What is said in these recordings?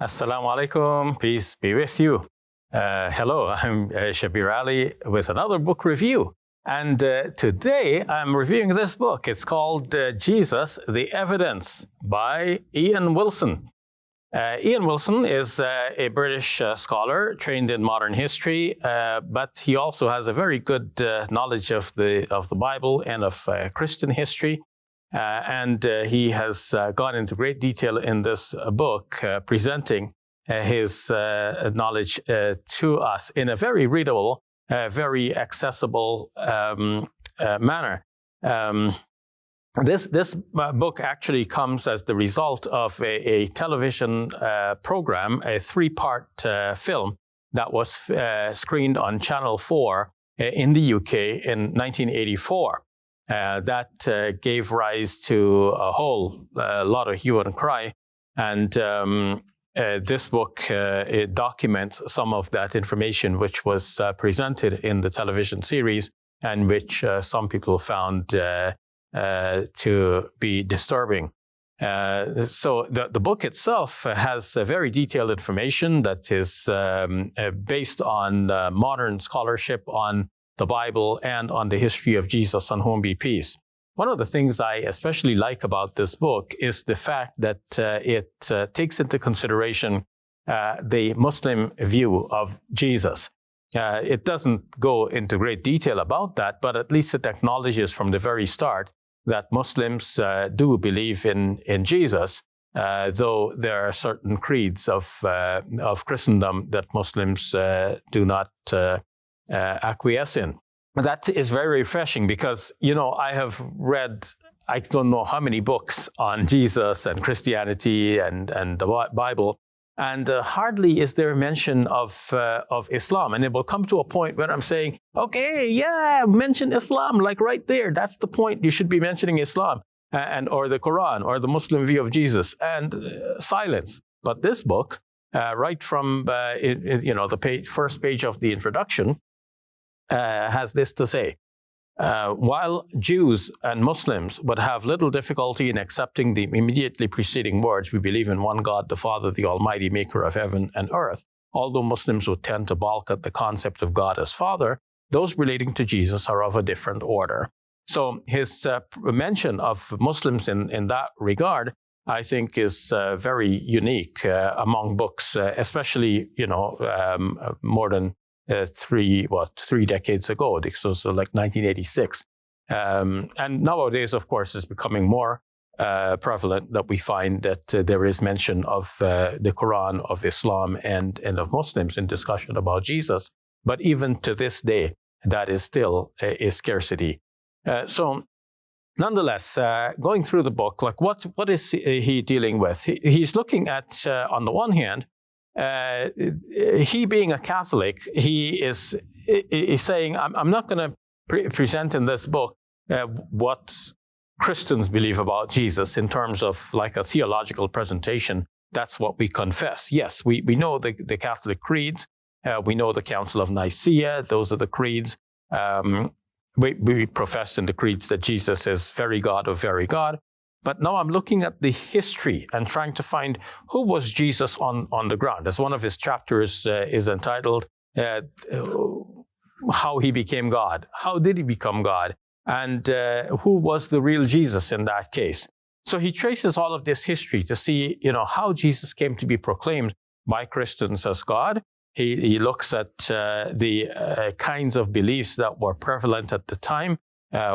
Assalamu alaikum, peace be with you. Hello, I'm Shabir Ally with another book review. And today I'm reviewing this book. It's called Jesus, the Evidence by Ian Wilson. Ian Wilson is a British scholar trained in modern history, but he also has a very good knowledge of the Bible and of Christian history. And he has gone into great detail in this book, presenting his knowledge to us in a very readable, very accessible manner. This book actually comes as the result of a television program, a three-part film that was screened on Channel 4 in the UK in 1984. That gave rise to a whole lot of hue and cry. And this book it documents some of that information which was presented in the television series and which some people found to be disturbing. So the book itself has very detailed information that is based on modern scholarship on the Bible and on the history of Jesus, on whom be peace. One of the things I especially like about this book is the fact that it takes into consideration the Muslim view of Jesus. It doesn't go into great detail about that, but at least it acknowledges from the very start that Muslims do believe in Jesus, though there are certain creeds of Christendom that Muslims do not acquiesce in. That is very refreshing because, I have read, I don't know how many books on Jesus and Christianity and the Bible, and hardly is there mention of Islam. And it will come to a point where I'm saying, okay, yeah, mention Islam, like right there. That's the point. You should be mentioning Islam or the Quran or the Muslim view of Jesus, and silence. But this book, right from the first page of the introduction, has this to say: while Jews and Muslims would have little difficulty in accepting the immediately preceding words, we believe in one God, the Father, the Almighty, maker of heaven and earth, although Muslims would tend to balk at the concept of God as Father, those relating to Jesus are of a different order. So his mention of Muslims in that regard, I think, is very unique among books, especially, more than 3 decades ago. This was like 1986. And nowadays, of course, it's becoming more prevalent that we find that there is mention of the Quran, of Islam, and of Muslims in discussion about Jesus. But even to this day, that is still a scarcity. So nonetheless, going through the book, like what is he dealing with? He's looking at, on the one hand, he being a Catholic, he is saying, I'm not going to present in this book what Christians believe about Jesus in terms of like a theological presentation. That's what we confess. Yes, we know the Catholic creeds. We know the Council of Nicaea. Those are the creeds. We profess in the creeds that Jesus is very God of very God. But now I'm looking at the history and trying to find who was Jesus on the ground. As one of his chapters is entitled, How He Became God. How did he become God? And who was the real Jesus in that case? So he traces all of this history to see, how Jesus came to be proclaimed by Christians as God. He looks at the kinds of beliefs that were prevalent at the time,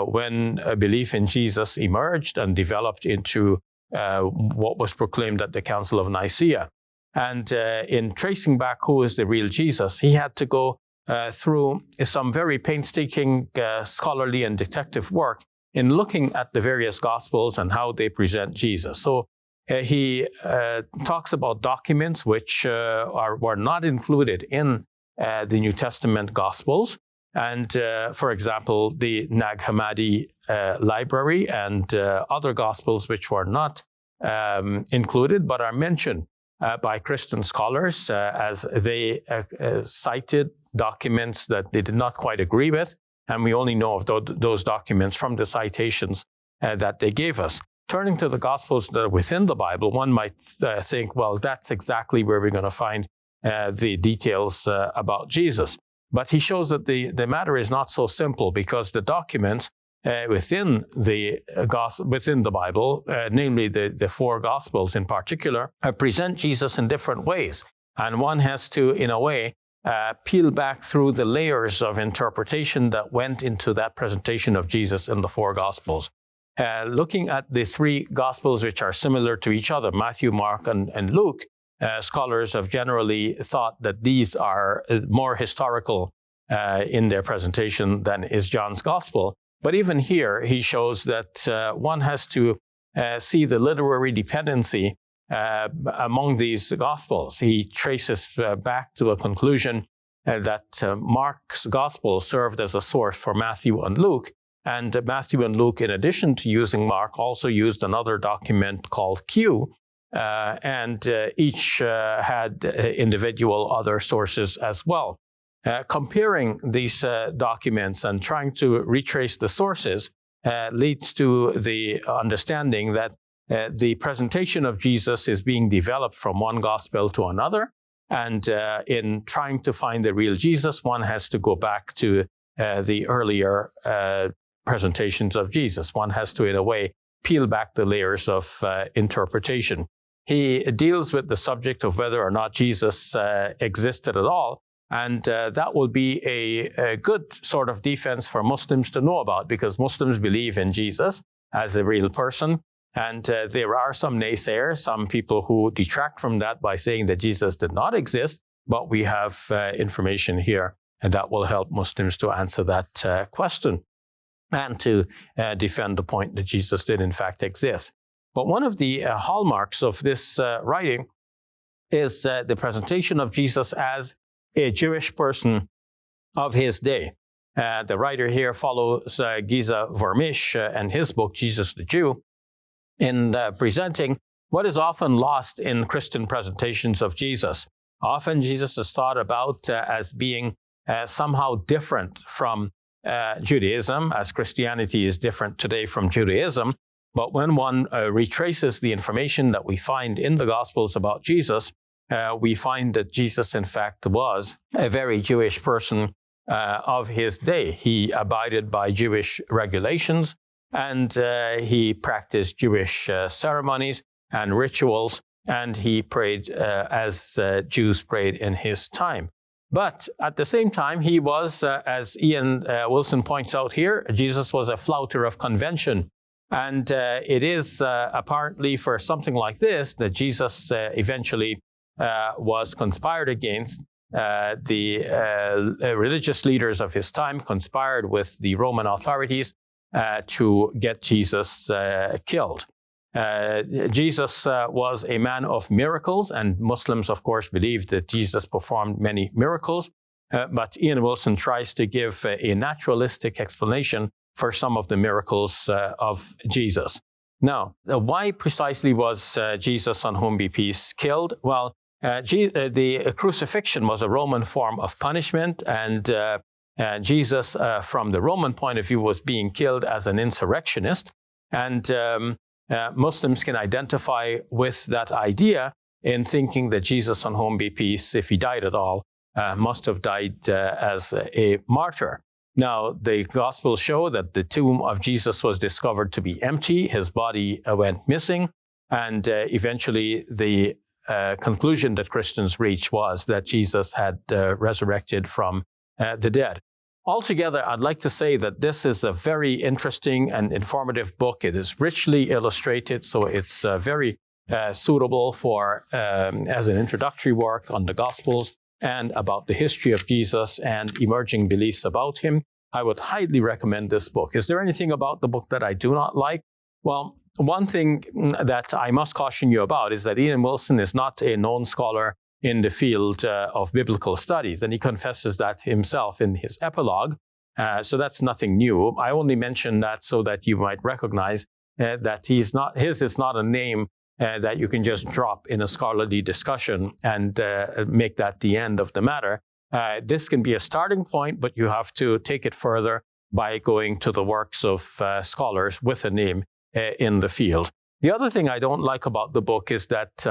when a belief in Jesus emerged and developed into what was proclaimed at the Council of Nicaea. And in tracing back who is the real Jesus, he had to go through some very painstaking scholarly and detective work in looking at the various Gospels and how they present Jesus. So he talks about documents which were not included in the New Testament Gospels. And, for example, the Nag Hammadi library and other Gospels which were not included but are mentioned by Christian scholars as they cited documents that they did not quite agree with. And we only know of those documents from the citations that they gave us. turning to the Gospels that are within the Bible, one might think, well, that's exactly where we're going to find the details about Jesus. But he shows that the matter is not so simple, because the documents within the Bible, namely the four Gospels in particular, present Jesus in different ways. And one has to, in a way, peel back through the layers of interpretation that went into that presentation of Jesus in the four Gospels. Looking at the three Gospels, which are similar to each other, Matthew, Mark, and Luke, scholars have generally thought that these are more historical in their presentation than is John's Gospel. But even here, he shows that one has to see the literary dependency among these Gospels. He traces back to a conclusion that Mark's Gospel served as a source for Matthew and Luke. And Matthew and Luke, in addition to using Mark, also used another document called Q, and each had individual other sources as well. Comparing these documents and trying to retrace the sources leads to the understanding that the presentation of Jesus is being developed from one gospel to another. And in trying to find the real Jesus, one has to go back to the earlier presentations of Jesus. One has to, in a way, peel back the layers of interpretation. He deals with the subject of whether or not Jesus existed at all. And that will be a good sort of defense for Muslims to know about, because Muslims believe in Jesus as a real person. And there are some naysayers, some people who detract from that by saying that Jesus did not exist. But we have information here, and that will help Muslims to answer that question and to defend the point that Jesus did in fact exist. But one of the hallmarks of this writing is the presentation of Jesus as a Jewish person of his day. The writer here follows Giza Vermish and his book, Jesus the Jew, in presenting what is often lost in Christian presentations of Jesus. Often Jesus is thought about as being somehow different from Judaism, as Christianity is different today from Judaism. But when one retraces the information that we find in the Gospels about Jesus, we find that Jesus, in fact, was a very Jewish person of his day. He abided by Jewish regulations, and he practiced Jewish ceremonies and rituals, and he prayed as Jews prayed in his time. But at the same time, he was, as Ian Wilson points out here, Jesus was a flouter of convention. And it is apparently for something like this that Jesus eventually was conspired against. The religious leaders of his time conspired with the Roman authorities to get Jesus killed. Jesus was a man of miracles, and Muslims, of course, believed that Jesus performed many miracles. But Ian Wilson tries to give a naturalistic explanation for some of the miracles of Jesus. Now, why precisely was Jesus, on whom be peace, killed? Well, the crucifixion was a Roman form of punishment, and Jesus, from the Roman point of view, was being killed as an insurrectionist. And Muslims can identify with that idea in thinking that Jesus, on whom be peace, if he died at all, must have died as a martyr. Now, the Gospels show that the tomb of Jesus was discovered to be empty. His body went missing. And eventually, the conclusion that Christians reached was that Jesus had resurrected from the dead. Altogether, I'd like to say that this is a very interesting and informative book. It is richly illustrated, so it's very suitable for as an introductory work on the Gospels and about the history of Jesus and emerging beliefs about him. I would highly recommend this book. Is there anything about the book that I do not like? Well, one thing that I must caution you about is that Ian Wilson is not a known scholar in the field of biblical studies, and he confesses that himself in his epilogue. So that's nothing new. I only mention that so that you might recognize that his is not a name that you can just drop in a scholarly discussion and make that the end of the matter. This can be a starting point, but you have to take it further by going to the works of scholars with a name in the field. The other thing I don't like about the book is that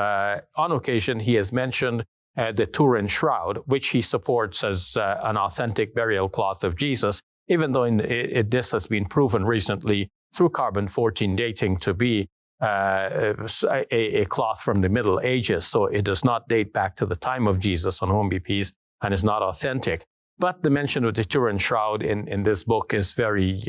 on occasion he has mentioned the Turin shroud, which he supports as an authentic burial cloth of Jesus, even though this has been proven recently through carbon-14 dating to be a cloth from the Middle Ages. So it does not date back to the time of Jesus, on whom be peace, and is not authentic. But the mention of the Turin shroud in this book is very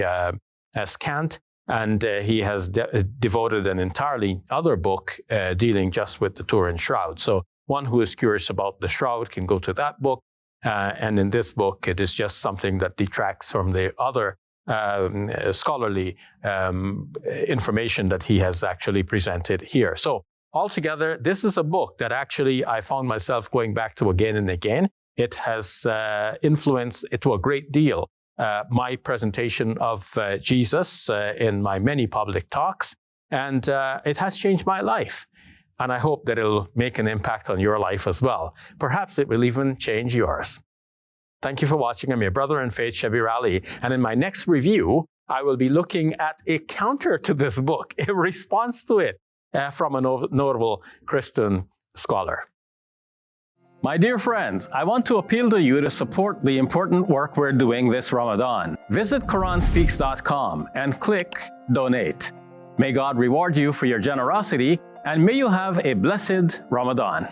scant, and he has devoted an entirely other book dealing just with the Turin shroud. So one who is curious about the shroud can go to that book, and in this book it is just something that detracts from the other scholarly information that he has actually presented here. So altogether, this is a book that actually I found myself going back to again and again. It has influenced to a great deal my presentation of Jesus in my many public talks, and it has changed my life. And I hope that it'll make an impact on your life as well. Perhaps it will even change yours. Thank you for watching. I'm your brother in faith, Shabir Ally, and in my next review, I will be looking at a counter to this book, a response to it from a notable Christian scholar. My dear friends, I want to appeal to you to support the important work we're doing this Ramadan. Visit QuranSpeaks.com and click Donate. May God reward you for your generosity, and may you have a blessed Ramadan.